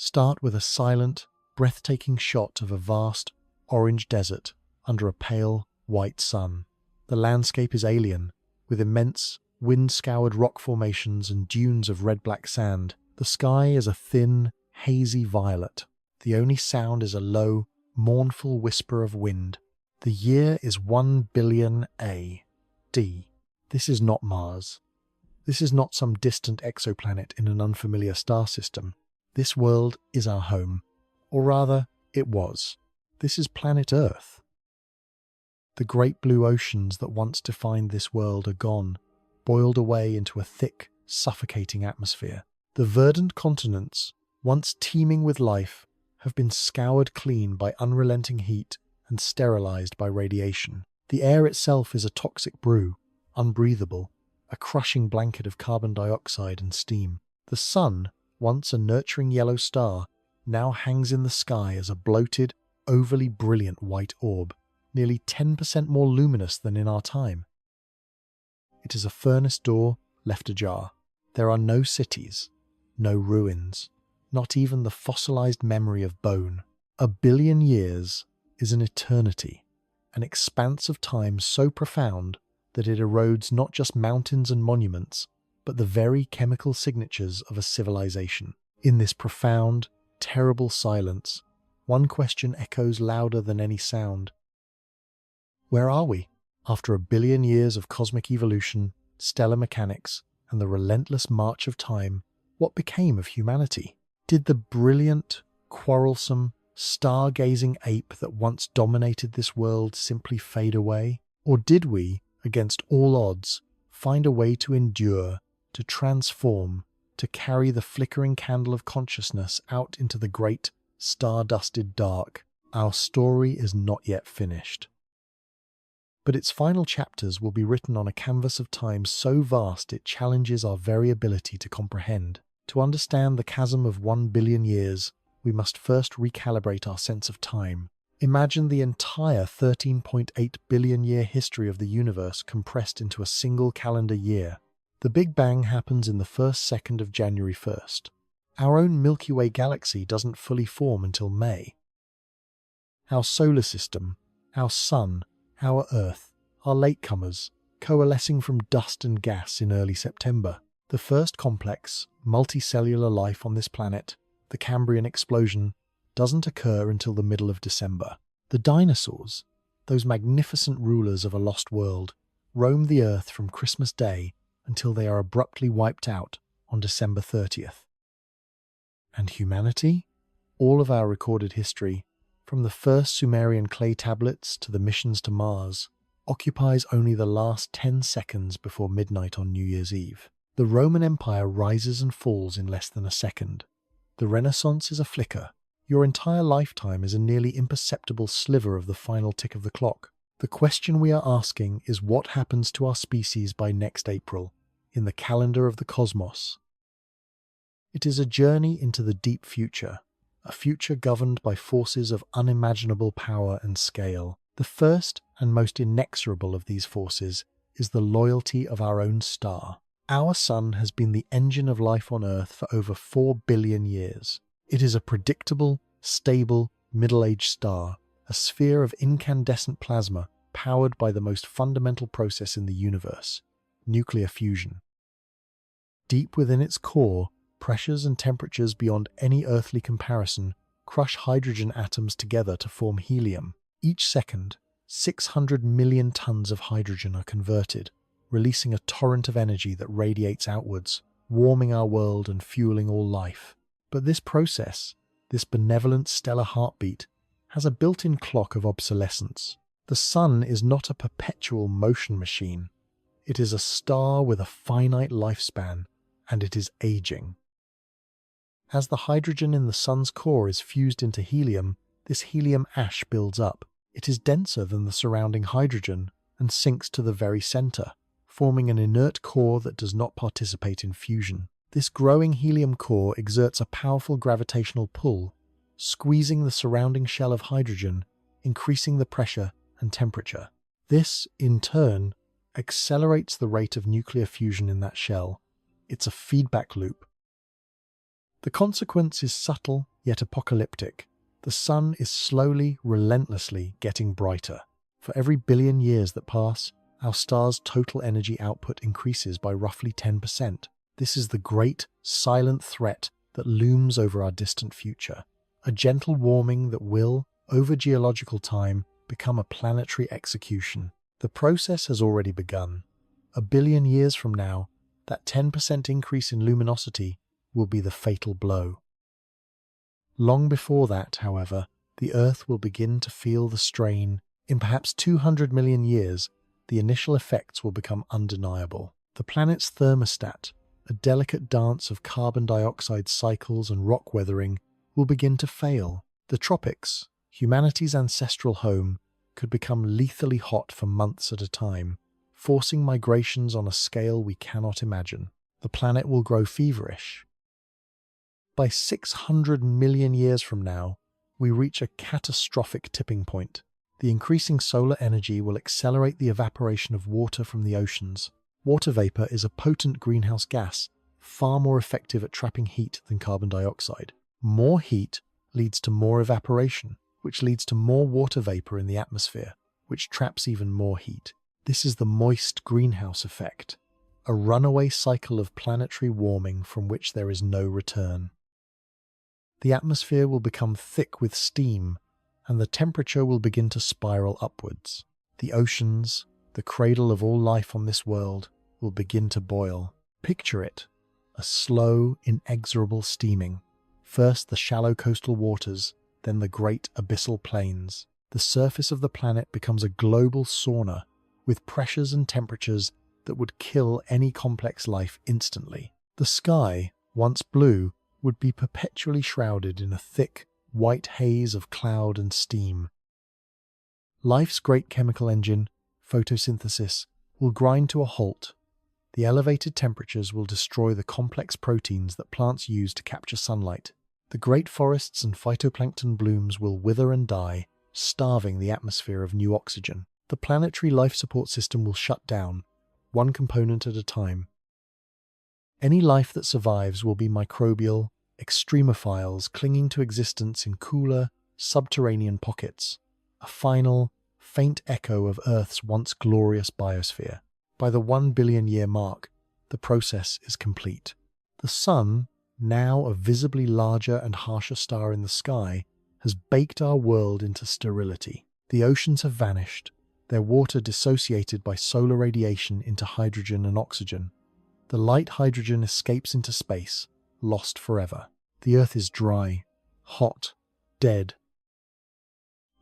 Start with a silent, breathtaking shot of a vast, orange desert under a pale, white sun. The landscape is alien, with immense, wind-scoured rock formations and dunes of red-black sand. The sky is a thin, hazy violet. The only sound is a low, mournful whisper of wind. The year is 1 billion A.D. This is not Mars. This is not some distant exoplanet in an unfamiliar star system. This world is our home. Or rather, it was. This is planet Earth. The great blue oceans that once defined this world are gone, boiled away into a thick, suffocating atmosphere. The verdant continents, once teeming with life, have been scoured clean by unrelenting heat and sterilized by radiation. The air itself is a toxic brew, unbreathable, a crushing blanket of carbon dioxide and steam. The sun, once a nurturing yellow star, now hangs in the sky as a bloated, overly brilliant white orb, nearly 10% more luminous than in our time. It is a furnace door left ajar. There are no cities, no ruins, not even the fossilized memory of bone. 1 billion years is an eternity, an expanse of time so profound that it erodes not just mountains and monuments, but the very chemical signatures of a civilization. In this profound, terrible silence, one question echoes louder than any sound. Where are we? After 1 billion years of cosmic evolution, stellar mechanics, and the relentless march of time, what became of humanity? Did the brilliant, quarrelsome, star-gazing ape that once dominated this world simply fade away? Or did we, against all odds, find a way to endure, to transform, to carry the flickering candle of consciousness out into the great, star-dusted dark? Our story is not yet finished. But its final chapters will be written on a canvas of time so vast it challenges our very ability to comprehend. To understand the chasm of 1 billion years, we must first recalibrate our sense of time. Imagine the entire 13.8 billion year history of the universe compressed into a single calendar year. The Big Bang happens in the first second of January 1st. Our own Milky Way galaxy doesn't fully form until May. Our solar system, our sun, our Earth, are latecomers, coalescing from dust and gas in early September. The first complex, multicellular life on this planet, the Cambrian explosion, doesn't occur until the middle of December. The dinosaurs, those magnificent rulers of a lost world, roam the Earth from Christmas Day until they are abruptly wiped out on December 30th. And humanity? All of our recorded history, from the first Sumerian clay tablets to the missions to Mars, occupies only the last 10 seconds before midnight on New Year's Eve. The Roman Empire rises and falls in less than a second. The Renaissance is a flicker. Your entire lifetime is a nearly imperceptible sliver of the final tick of the clock. The question we are asking is what happens to our species by next April, in the calendar of the cosmos. It is a journey into the deep future, a future governed by forces of unimaginable power and scale. The first and most inexorable of these forces is the loyalty of our own star. Our sun has been the engine of life on Earth for over 4 billion years. It is a predictable, stable, middle-aged star, a sphere of incandescent plasma powered by the most fundamental process in the universe, nuclear fusion. Deep within its core, pressures and temperatures beyond any earthly comparison crush hydrogen atoms together to form helium. Each second, 600 million tons of hydrogen are converted, releasing a torrent of energy that radiates outwards, warming our world and fueling all life. But this process, this benevolent stellar heartbeat, has a built-in clock of obsolescence. The sun is not a perpetual motion machine. It is a star with a finite lifespan, and it is aging. As the hydrogen in the sun's core is fused into helium, this helium ash builds up. It is denser than the surrounding hydrogen and sinks to the very center, forming an inert core that does not participate in fusion. This growing helium core exerts a powerful gravitational pull, squeezing the surrounding shell of hydrogen, increasing the pressure and temperature. This, in turn, accelerates the rate of nuclear fusion in that shell. It's a feedback loop. The consequence is subtle yet apocalyptic. The sun is slowly, relentlessly getting brighter. For every billion years that pass, our star's total energy output increases by roughly 10%. This is the great, silent threat that looms over our distant future. A gentle warming that will, over geological time, become a planetary execution. The process has already begun. A billion years from now, that 10% increase in luminosity will be the fatal blow. Long before that, however, the Earth will begin to feel the strain. In perhaps 200 million years, the initial effects will become undeniable. The planet's thermostat, a delicate dance of carbon dioxide cycles and rock weathering, will begin to fail. The tropics, humanity's ancestral home, could become lethally hot for months at a time, forcing migrations on a scale we cannot imagine. The planet will grow feverish. By 600 million years from now, we reach a catastrophic tipping point. The increasing solar energy will accelerate the evaporation of water from the oceans. Water vapor is a potent greenhouse gas, far more effective at trapping heat than carbon dioxide. More heat leads to more evaporation, which leads to more water vapor in the atmosphere, which traps even more heat. This is the moist greenhouse effect, a runaway cycle of planetary warming from which there is no return. The atmosphere will become thick with steam, and the temperature will begin to spiral upwards. The oceans, the cradle of all life on this world, will begin to boil. Picture it, a slow, inexorable steaming. First the shallow coastal waters, then the great abyssal plains. The surface of the planet becomes a global sauna, with pressures and temperatures that would kill any complex life instantly. The sky, once blue, would be perpetually shrouded in a thick, white haze of cloud and steam. Life's great chemical engine, photosynthesis, will grind to a halt. The elevated temperatures will destroy the complex proteins that plants use to capture sunlight. The great forests and phytoplankton blooms will wither and die, starving the atmosphere of new oxygen. The planetary life support system will shut down, one component at a time. Any life that survives will be microbial, extremophiles clinging to existence in cooler, subterranean pockets, a final, faint echo of Earth's once glorious biosphere. By the 1 billion year mark, the process is complete. The Sun, now a visibly larger and harsher star in the sky, has baked our world into sterility. The oceans have vanished, their water dissociated by solar radiation into hydrogen and oxygen. The light hydrogen escapes into space, lost forever. The Earth is dry, hot, dead.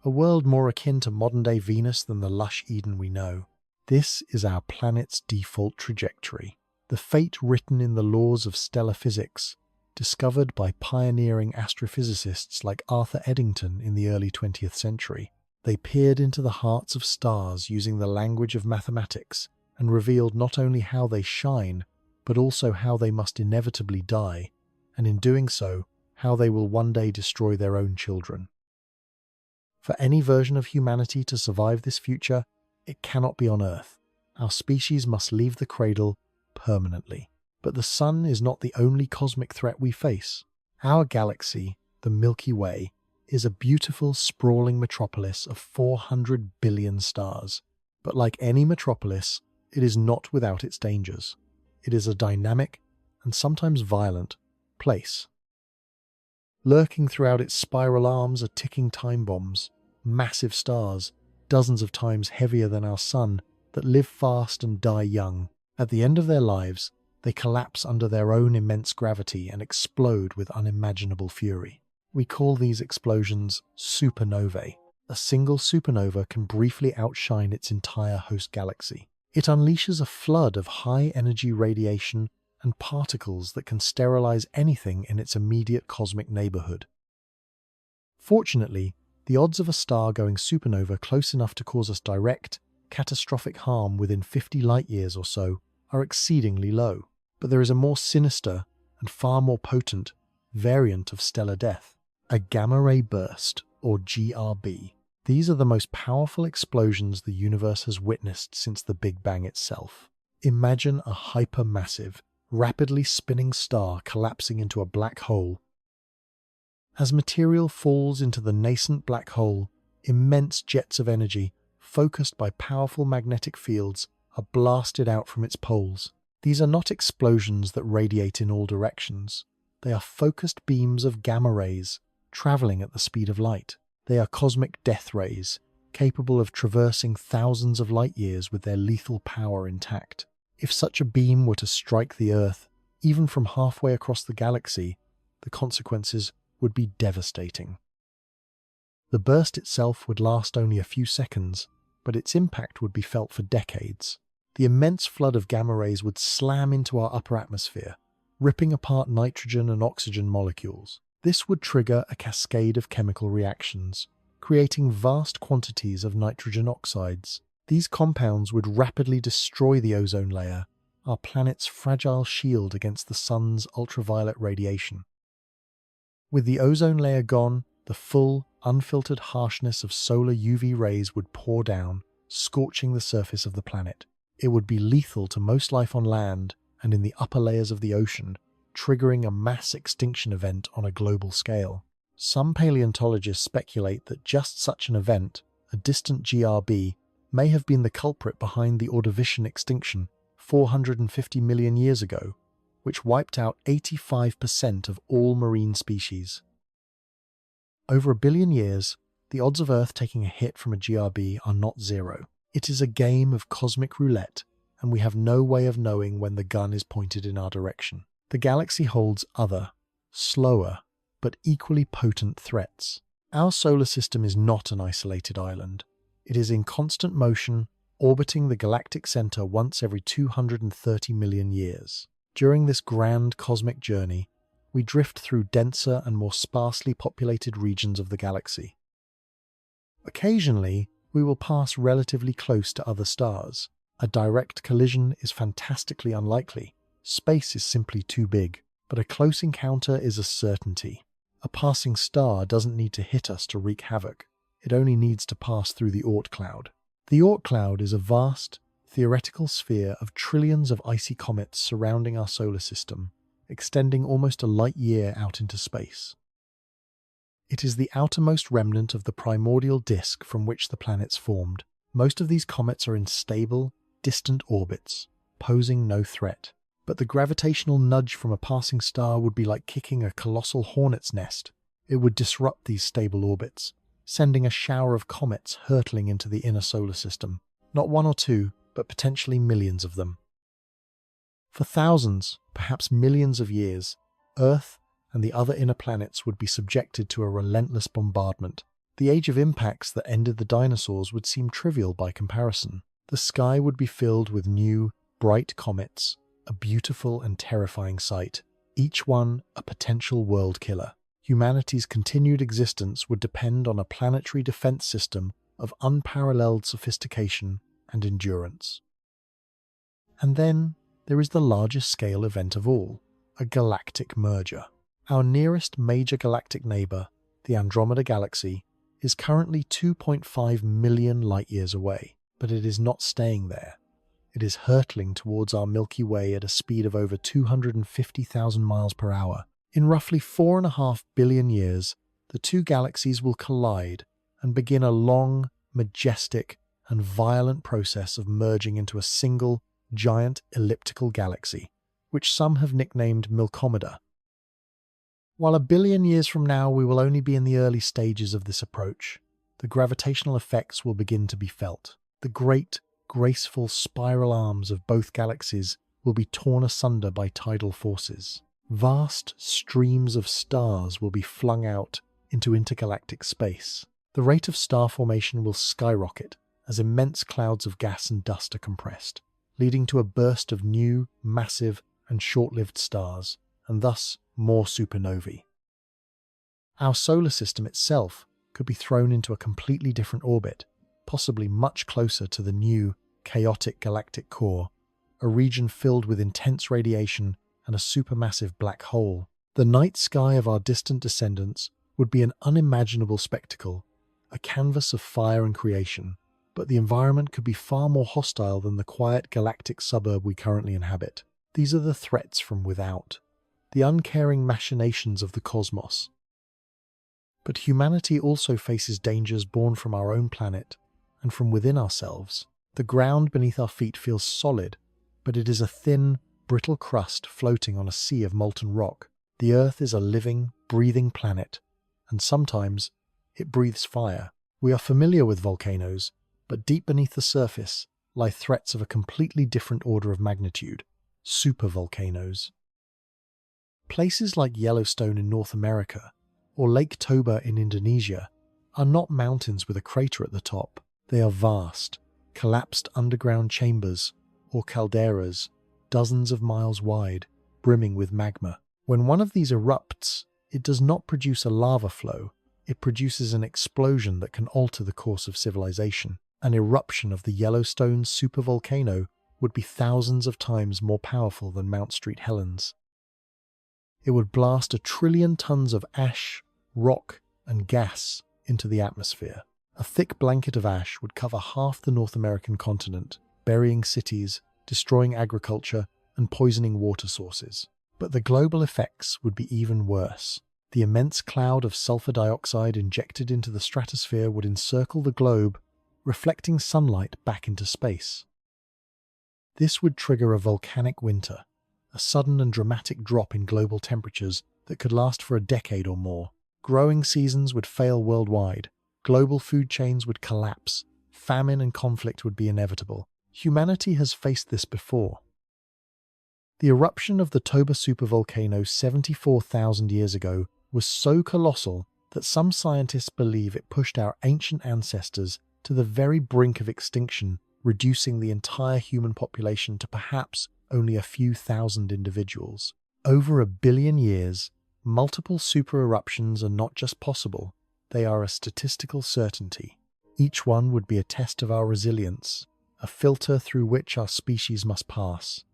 A world more akin to modern-day Venus than the lush Eden we know. This is our planet's default trajectory. The fate written in the laws of stellar physics, discovered by pioneering astrophysicists like Arthur Eddington in the early 20th century. They peered into the hearts of stars using the language of mathematics and revealed not only how they shine, but also how they must inevitably die, and in doing so, how they will one day destroy their own children. For any version of humanity to survive this future, it cannot be on Earth. Our species must leave the cradle permanently. But the Sun is not the only cosmic threat we face. Our galaxy, the Milky Way, is a beautiful, sprawling metropolis of 400 billion stars. But like any metropolis, it is not without its dangers. It is a dynamic, and sometimes violent, place. Lurking throughout its spiral arms are ticking time bombs, massive stars, dozens of times heavier than our Sun, that live fast and die young. At the end of their lives, they collapse under their own immense gravity and explode with unimaginable fury. We call these explosions supernovae. A single supernova can briefly outshine its entire host galaxy. It unleashes a flood of high-energy radiation and particles that can sterilize anything in its immediate cosmic neighborhood. Fortunately, the odds of a star going supernova close enough to cause us direct, catastrophic harm within 50 light-years or so are exceedingly low. But there is a more sinister and far more potent variant of stellar death, a gamma-ray burst, or GRB. These are the most powerful explosions the universe has witnessed since the Big Bang itself. Imagine a hypermassive, rapidly spinning star collapsing into a black hole As material falls into the nascent black hole, immense jets of energy, focused by powerful magnetic fields, are blasted out from its poles. These are not explosions that radiate in all directions. They are focused beams of gamma rays, traveling at the speed of light. They are cosmic death rays, capable of traversing thousands of light years with their lethal power intact. If such a beam were to strike the Earth, even from halfway across the galaxy, the consequences would be devastating. The burst itself would last only a few seconds, but its impact would be felt for decades. The immense flood of gamma rays would slam into our upper atmosphere, ripping apart nitrogen and oxygen molecules. This would trigger a cascade of chemical reactions, creating vast quantities of nitrogen oxides. These compounds would rapidly destroy the ozone layer, our planet's fragile shield against the sun's ultraviolet radiation. With the ozone layer gone, the full, unfiltered harshness of solar UV rays would pour down, scorching the surface of the planet. It would be lethal to most life on land and in the upper layers of the ocean, triggering a mass extinction event on a global scale. Some paleontologists speculate that just such an event, a distant GRB, may have been the culprit behind the Ordovician extinction 450 million years ago, which wiped out 85% of all marine species. Over 1 billion years, the odds of Earth taking a hit from a GRB are not zero. It is a game of cosmic roulette, and we have no way of knowing when the gun is pointed in our direction. The galaxy holds other, slower, but equally potent threats. Our solar system is not an isolated island. It is in constant motion, orbiting the galactic center once every 230 million years. During this grand cosmic journey, we drift through denser and more sparsely populated regions of the galaxy. Occasionally, we will pass relatively close to other stars. A direct collision is fantastically unlikely. Space is simply too big, but a close encounter is a certainty. A passing star doesn't need to hit us to wreak havoc. It only needs to pass through the Oort cloud. The Oort cloud is a vast, theoretical sphere of trillions of icy comets surrounding our solar system, extending almost a light year out into space. It is the outermost remnant of the primordial disk from which the planets formed. Most of these comets are in stable, distant orbits, posing no threat. But the gravitational nudge from a passing star would be like kicking a colossal hornet's nest. It would disrupt these stable orbits, sending a shower of comets hurtling into the inner solar system. Not one or two, but potentially millions of them. For thousands, perhaps millions of years, Earth and the other inner planets would be subjected to a relentless bombardment. The age of impacts that ended the dinosaurs would seem trivial by comparison. The sky would be filled with new, bright comets, a beautiful and terrifying sight, each one a potential world killer. Humanity's continued existence would depend on a planetary defense system of unparalleled sophistication and endurance. And then there is the largest scale event of all, a galactic merger. Our nearest major galactic neighbor, the Andromeda Galaxy, is currently 2.5 million light-years away, but it is not staying there. It is hurtling towards our Milky Way at a speed of over 250,000 miles per hour. In roughly 4.5 billion years, the two galaxies will collide and begin a long, majestic, and violent process of merging into a single, giant elliptical galaxy, which some have nicknamed Milkomeda. While 1 billion years from now we will only be in the early stages of this approach, the gravitational effects will begin to be felt. The great, graceful spiral arms of both galaxies will be torn asunder by tidal forces. Vast streams of stars will be flung out into intergalactic space. The rate of star formation will skyrocket as immense clouds of gas and dust are compressed, leading to a burst of new, massive, and short-lived stars, and thus more supernovae. Our solar system itself could be thrown into a completely different orbit, possibly much closer to the new, chaotic galactic core, a region filled with intense radiation and a supermassive black hole. The night sky of our distant descendants would be an unimaginable spectacle, a canvas of fire and creation, but the environment could be far more hostile than the quiet galactic suburb we currently inhabit. These are the threats from without, the uncaring machinations of the cosmos. But humanity also faces dangers born from our own planet and from within ourselves. The ground beneath our feet feels solid, but it is a thin, brittle crust floating on a sea of molten rock. The Earth is a living, breathing planet, and sometimes it breathes fire. We are familiar with volcanoes, but deep beneath the surface lie threats of a completely different order of magnitude: supervolcanoes. Places like Yellowstone in North America or Lake Toba in Indonesia are not mountains with a crater at the top. They are vast, collapsed underground chambers or calderas, dozens of miles wide, brimming with magma. When one of these erupts, it does not produce a lava flow, it produces an explosion that can alter the course of civilization. An eruption of the Yellowstone supervolcano would be thousands of times more powerful than Mount St. Helens. It would blast 1 trillion tons of ash, rock, and gas into the atmosphere. A thick blanket of ash would cover half the North American continent, burying cities, destroying agriculture, and poisoning water sources. But the global effects would be even worse. The immense cloud of sulfur dioxide injected into the stratosphere would encircle the globe, reflecting sunlight back into space. This would trigger a volcanic winter, a sudden and dramatic drop in global temperatures that could last for a decade or more. Growing seasons would fail worldwide, global food chains would collapse, famine and conflict would be inevitable. Humanity has faced this before. The eruption of the Toba supervolcano 74,000 years ago was so colossal that some scientists believe it pushed our ancient ancestors to the very brink of extinction, reducing the entire human population to perhaps only a few thousand individuals. Over 1 billion years, multiple super eruptions are not just possible, they are a statistical certainty. Each one would be a test of our resilience, a filter through which our species must pass.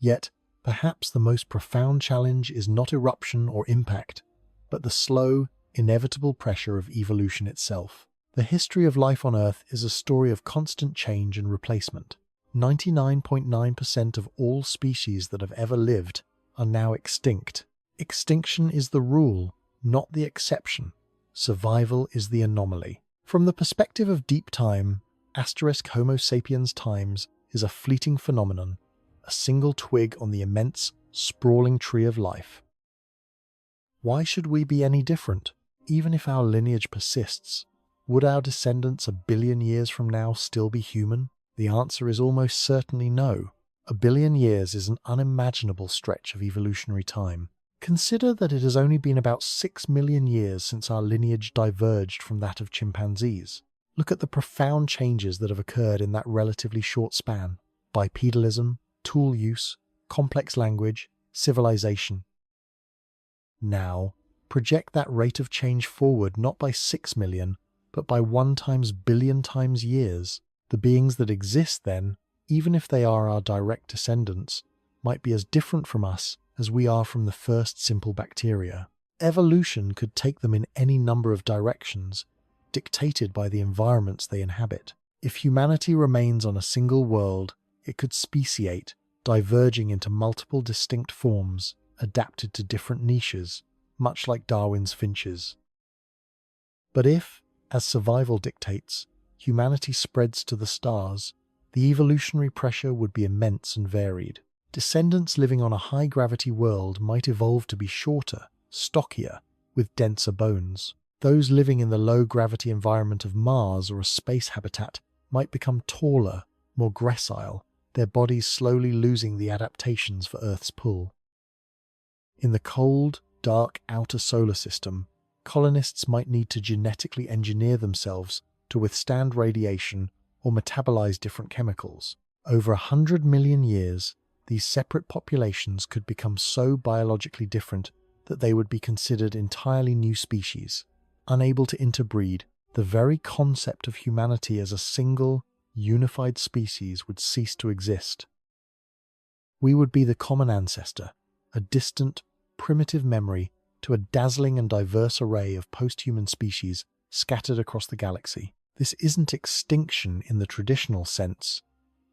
Yet, perhaps the most profound challenge is not eruption or impact, but the slow, inevitable pressure of evolution itself. The history of life on Earth is a story of constant change and replacement. 99.9% of all species that have ever lived are now extinct. Extinction is the rule, not the exception. Survival is the anomaly. From the perspective of deep time, Homo sapiens times is a fleeting phenomenon, a single twig on the immense, sprawling tree of life. Why should we be any different? Even if our lineage persists, would our descendants 1 billion years from now still be human? The answer is almost certainly no. 1 billion years is an unimaginable stretch of evolutionary time. Consider that it has only been about 6 million years since our lineage diverged from that of chimpanzees. Look at the profound changes that have occurred in that relatively short span. Bipedalism, tool use, complex language, civilization. Now, project that rate of change forward not by 6 million, but by 1 times billion times years. The beings that exist then, even if they are our direct descendants, might be as different from us as we are from the first simple bacteria. Evolution could take them in any number of directions, dictated by the environments they inhabit. If humanity remains on a single world, it could speciate, diverging into multiple distinct forms, adapted to different niches, much like Darwin's finches. But if, as survival dictates, humanity spreads to the stars, the evolutionary pressure would be immense and varied. Descendants living on a high-gravity world might evolve to be shorter, stockier, with denser bones. Those living in the low-gravity environment of Mars or a space habitat might become taller, more gracile, their bodies slowly losing the adaptations for Earth's pull. In the cold, dark outer solar system, colonists might need to genetically engineer themselves to withstand radiation or metabolize different chemicals. Over 100 million years, these separate populations could become so biologically different that they would be considered entirely new species. Unable to interbreed, the very concept of humanity as a single, unified species would cease to exist. We would be the common ancestor, a distant, primitive memory to a dazzling and diverse array of post-human species scattered across the galaxy. This isn't extinction in the traditional sense,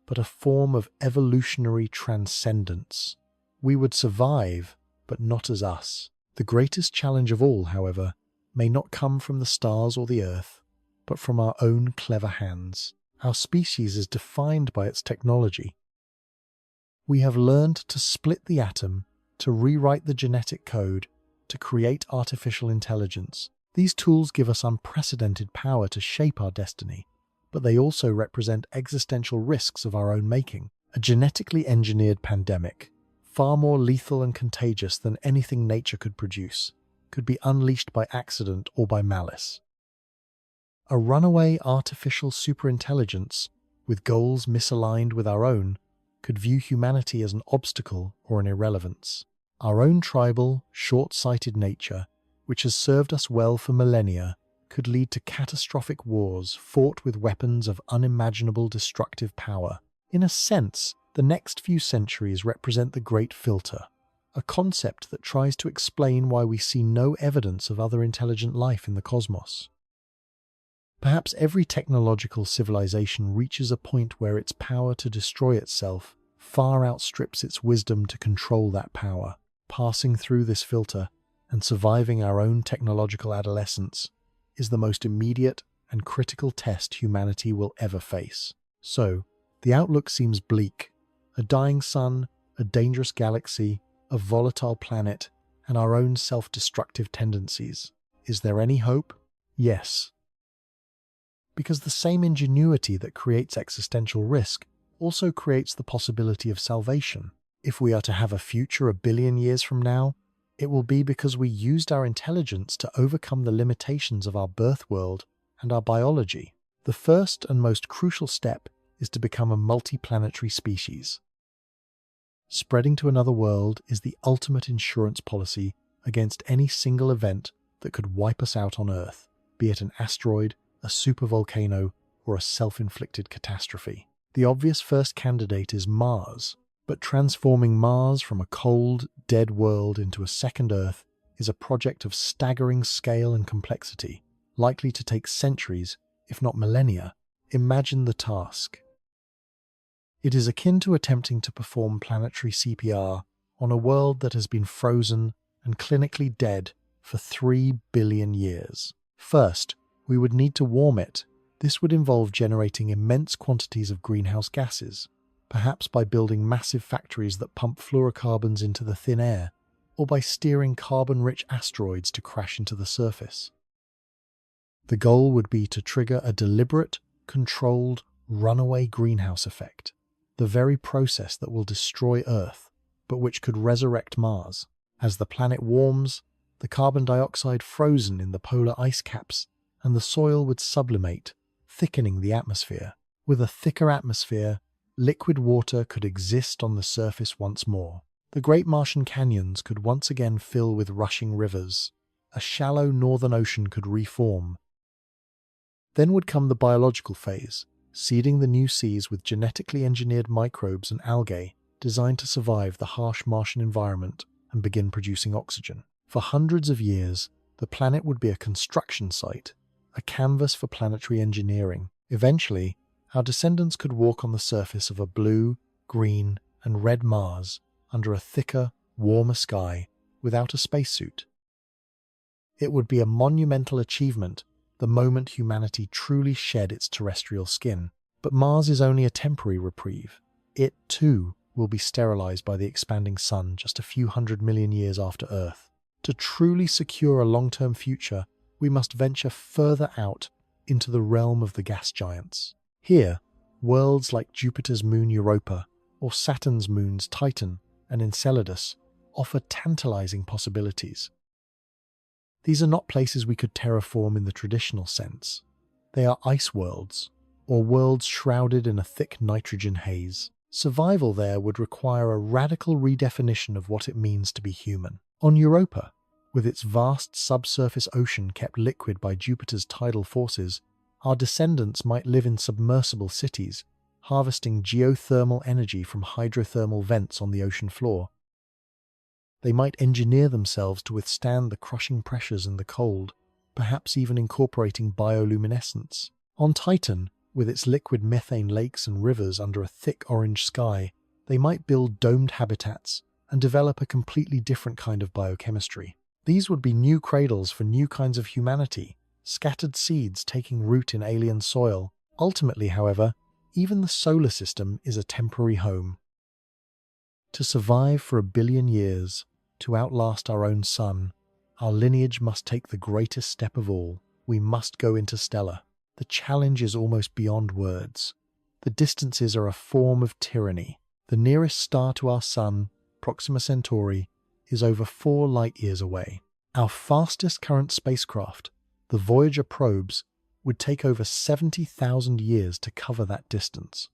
but a form of evolutionary transcendence. We would survive, but not as us. The greatest challenge of all, however, may not come from the stars or the Earth, but from our own clever hands. Our species is defined by its technology. We have learned to split the atom, to rewrite the genetic code, to create artificial intelligence. These tools give us unprecedented power to shape our destiny, but they also represent existential risks of our own making. A genetically engineered pandemic, far more lethal and contagious than anything nature could produce, could be unleashed by accident or by malice. A runaway artificial superintelligence, with goals misaligned with our own, could view humanity as an obstacle or an irrelevance. Our own tribal, short-sighted nature, which has served us well for millennia, could lead to catastrophic wars fought with weapons of unimaginable destructive power. In a sense, the next few centuries represent the Great Filter, a concept that tries to explain why we see no evidence of other intelligent life in the cosmos. Perhaps every technological civilization reaches a point where its power to destroy itself far outstrips its wisdom to control that power. Passing through this filter and surviving our own technological adolescence is the most immediate and critical test humanity will ever face. So, the outlook seems bleak. A dying sun, a dangerous galaxy, a volatile planet, and our own self-destructive tendencies. Is there any hope? Yes. Because the same ingenuity that creates existential risk also creates the possibility of salvation. If we are to have a future 1 billion years from now, it will be because we used our intelligence to overcome the limitations of our birth world and our biology. The first and most crucial step is to become a multiplanetary species. Spreading to another world is the ultimate insurance policy against any single event that could wipe us out on Earth, be it an asteroid, a supervolcano, or a self-inflicted catastrophe. The obvious first candidate is Mars, but transforming Mars from a cold, dead world into a second Earth is a project of staggering scale and complexity, likely to take centuries, if not millennia. Imagine the task. It is akin to attempting to perform planetary CPR on a world that has been frozen and clinically dead for 3 billion years. First, we would need to warm it. This would involve generating immense quantities of greenhouse gases, perhaps by building massive factories that pump fluorocarbons into the thin air, or by steering carbon-rich asteroids to crash into the surface. The goal would be to trigger a deliberate, controlled, runaway greenhouse effect, the very process that will destroy Earth, but which could resurrect Mars. As the planet warms, the carbon dioxide frozen in the polar ice caps, and the soil would sublimate, thickening the atmosphere. With a thicker atmosphere, liquid water could exist on the surface once more. The great Martian canyons could once again fill with rushing rivers. A shallow northern ocean could reform. Then would come the biological phase, seeding the new seas with genetically engineered microbes and algae designed to survive the harsh Martian environment and begin producing oxygen. For hundreds of years, the planet would be a construction site, a canvas for planetary engineering. Eventually, our descendants could walk on the surface of a blue, green, and red Mars under a thicker, warmer sky without a spacesuit. It would be a monumental achievement the moment humanity truly shed its terrestrial skin. But Mars is only a temporary reprieve. It, too, will be sterilized by the expanding sun just a few 100 million years after Earth. To truly secure a long-term future, we must venture further out into the realm of the gas giants. Here, worlds like Jupiter's moon Europa or Saturn's moons Titan and Enceladus offer tantalizing possibilities. These are not places we could terraform in the traditional sense. They are ice worlds, or worlds shrouded in a thick nitrogen haze. Survival there would require a radical redefinition of what it means to be human. On Europa, with its vast subsurface ocean kept liquid by Jupiter's tidal forces, our descendants might live in submersible cities, harvesting geothermal energy from hydrothermal vents on the ocean floor. They might engineer themselves to withstand the crushing pressures and the cold, perhaps even incorporating bioluminescence. On Titan, with its liquid methane lakes and rivers under a thick orange sky, they might build domed habitats and develop a completely different kind of biochemistry. These would be new cradles for new kinds of humanity, scattered seeds taking root in alien soil. Ultimately, however, even the solar system is a temporary home. To survive for 1 billion years, to outlast our own sun, our lineage must take the greatest step of all. We must go interstellar. The challenge is almost beyond words. The distances are a form of tyranny. The nearest star to our sun, Proxima Centauri, is over 4 light-years away. Our fastest current spacecraft, the Voyager probes, would take over 70,000 years to cover that distance.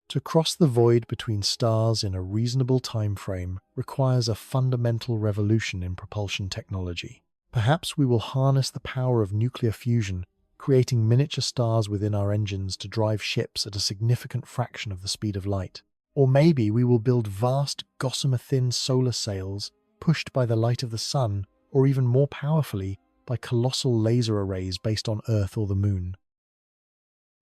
To cross the void between stars in a reasonable time frame requires a fundamental revolution in propulsion technology. Perhaps we will harness the power of nuclear fusion, creating miniature stars within our engines to drive ships at a significant fraction of the speed of light. Or maybe we will build vast, gossamer-thin solar sails pushed by the light of the sun, or even more powerfully, by colossal laser arrays based on Earth or the Moon.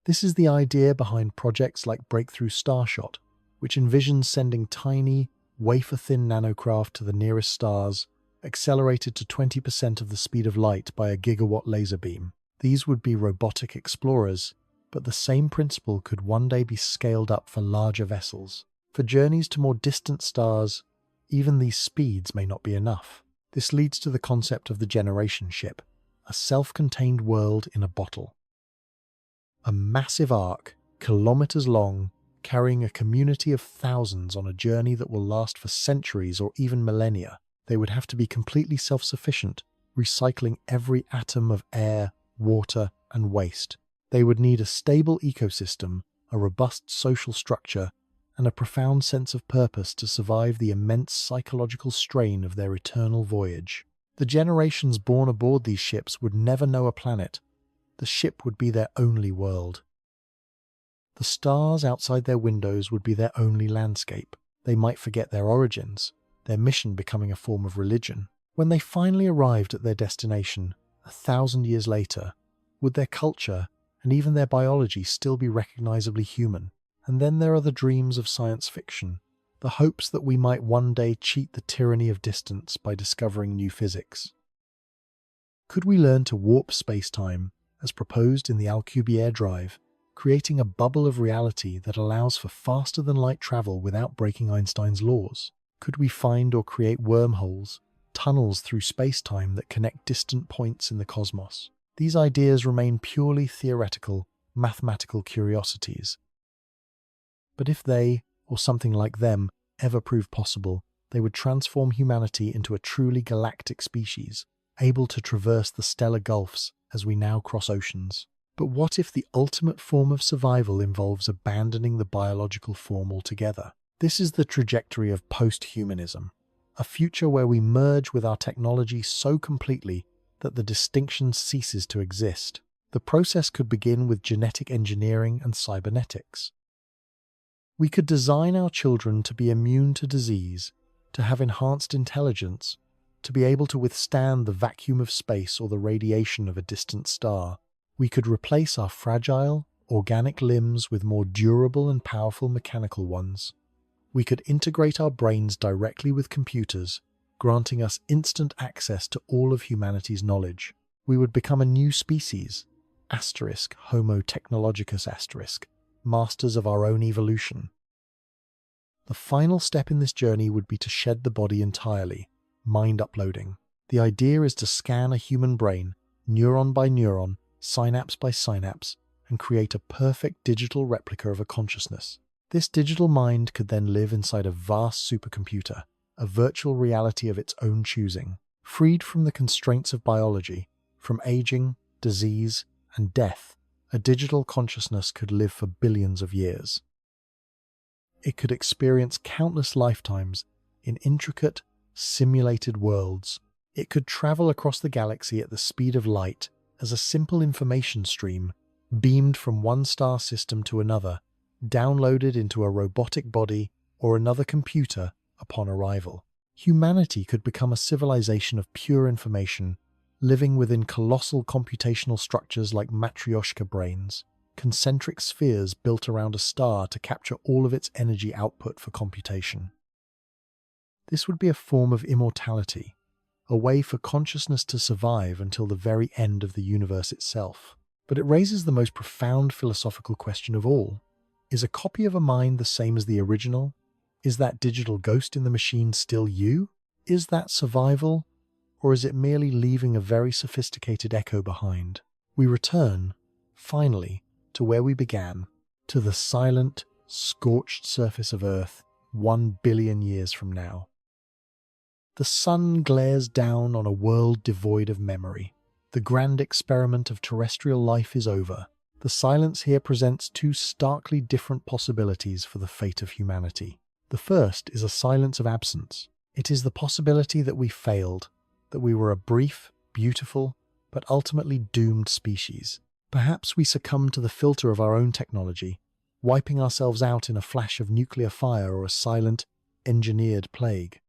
This is the idea behind projects like Breakthrough Starshot, which envisions sending tiny, wafer-thin nanocraft to the nearest stars, accelerated to 20% of the speed of light by a gigawatt laser beam. These would be robotic explorers, but the same principle could one day be scaled up for larger vessels. For journeys to more distant stars, even these speeds may not be enough. This leads to the concept of the generation ship, a self-contained world in a bottle. A massive ark, kilometers long, carrying a community of thousands on a journey that will last for centuries or even millennia. They would have to be completely self-sufficient, recycling every atom of air, water, and waste. They would need a stable ecosystem, a robust social structure, and a profound sense of purpose to survive the immense psychological strain of their eternal voyage. The generations born aboard these ships would never know a planet. The ship would be their only world. The stars outside their windows would be their only landscape. They might forget their origins, their mission becoming a form of religion. When they finally arrived at their destination, 1,000 years later, would their culture and even their biology still be recognizably human? And then there are the dreams of science fiction, the hopes that we might one day cheat the tyranny of distance by discovering new physics. Could we learn to warp space-time, as proposed in the Alcubierre drive, creating a bubble of reality that allows for faster-than-light travel without breaking Einstein's laws? Could we find or create wormholes, tunnels through space-time that connect distant points in the cosmos? These ideas remain purely theoretical, mathematical curiosities. But if they, or something like them, ever prove possible, they would transform humanity into a truly galactic species, able to traverse the stellar gulfs as we now cross oceans. But what if the ultimate form of survival involves abandoning the biological form altogether? This is the trajectory of post-humanism, a future where we merge with our technology so completely that the distinction ceases to exist. The process could begin with genetic engineering and cybernetics. We could design our children to be immune to disease, to have enhanced intelligence, to be able to withstand the vacuum of space or the radiation of a distant star. We could replace our fragile, organic limbs with more durable and powerful mechanical ones. We could integrate our brains directly with computers, granting us instant access to all of humanity's knowledge. We would become a new species, Homo technologicus, masters of our own evolution. The final step in this journey would be to shed the body entirely, mind uploading. The idea is to scan a human brain, neuron by neuron, synapse by synapse, and create a perfect digital replica of a consciousness. This digital mind could then live inside a vast supercomputer, a virtual reality of its own choosing. Freed from the constraints of biology, from aging, disease, and death, a digital consciousness could live for billions of years. It could experience countless lifetimes in intricate, simulated worlds. It could travel across the galaxy at the speed of light as a simple information stream, beamed from one star system to another, downloaded into a robotic body or another computer upon arrival. Humanity could become a civilization of pure information, living within colossal computational structures like matryoshka brains, concentric spheres built around a star to capture all of its energy output for computation. This would be a form of immortality, a way for consciousness to survive until the very end of the universe itself. But it raises the most profound philosophical question of all. Is a copy of a mind the same as the original? Is that digital ghost in the machine still you? Is that survival? Or is it merely leaving a very sophisticated echo behind? We return, finally, to where we began, to the silent, scorched surface of Earth 1 billion years from now. The sun glares down on a world devoid of memory. The grand experiment of terrestrial life is over. The silence here presents two starkly different possibilities for the fate of humanity. The first is a silence of absence. It is the possibility that we failed, that we were a brief, beautiful, but ultimately doomed species. Perhaps we succumbed to the filter of our own technology, wiping ourselves out in a flash of nuclear fire or a silent, engineered plague.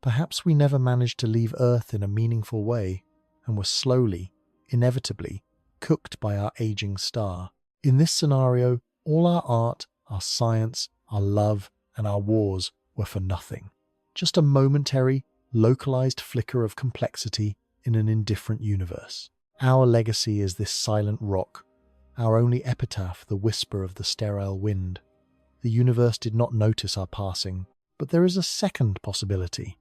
Perhaps we never managed to leave Earth in a meaningful way, and were slowly, inevitably, cooked by our aging star. In this scenario, all our art, our science, our love, and our wars were for nothing. Just a momentary, localized flicker of complexity in an indifferent universe. Our legacy is this silent rock, our only epitaph the whisper of the sterile wind. The universe did not notice our passing, but there is a second possibility.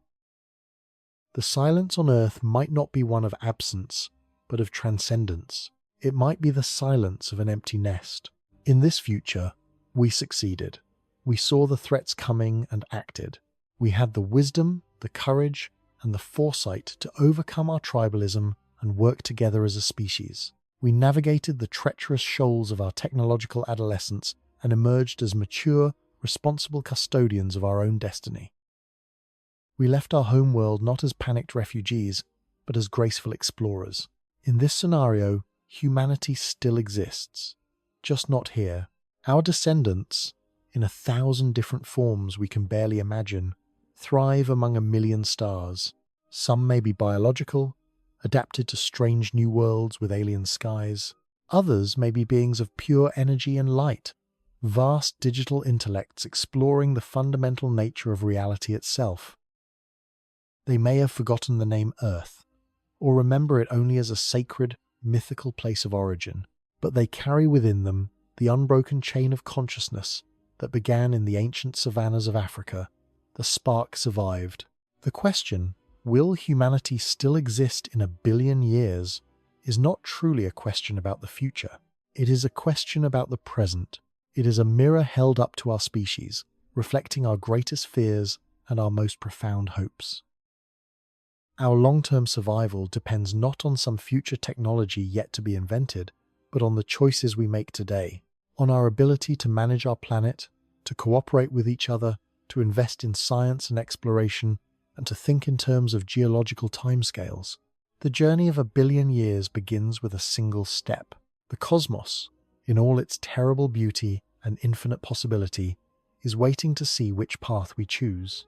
The silence on Earth might not be one of absence, but of transcendence. It might be the silence of an empty nest. In this future, we succeeded. We saw the threats coming and acted. We had the wisdom, the courage, and the foresight to overcome our tribalism and work together as a species. We navigated the treacherous shoals of our technological adolescence and emerged as mature, responsible custodians of our own destiny. We left our home world not as panicked refugees, but as graceful explorers. In this scenario, humanity still exists, just not here. Our descendants, in 1,000 different forms we can barely imagine, thrive among 1,000,000 stars. Some may be biological, adapted to strange new worlds with alien skies. Others may be beings of pure energy and light, vast digital intellects exploring the fundamental nature of reality itself. They may have forgotten the name Earth, or remember it only as a sacred, mythical place of origin, but they carry within them the unbroken chain of consciousness that began in the ancient savannas of Africa. The spark survived. The question, will humanity still exist in 1 billion years, is not truly a question about the future. It is a question about the present. It is a mirror held up to our species, reflecting our greatest fears and our most profound hopes. Our long-term survival depends not on some future technology yet to be invented, but on the choices we make today, on our ability to manage our planet, to cooperate with each other, to invest in science and exploration, and to think in terms of geological timescales. The journey of 1 billion years begins with a single step. The cosmos, in all its terrible beauty and infinite possibility, is waiting to see which path we choose.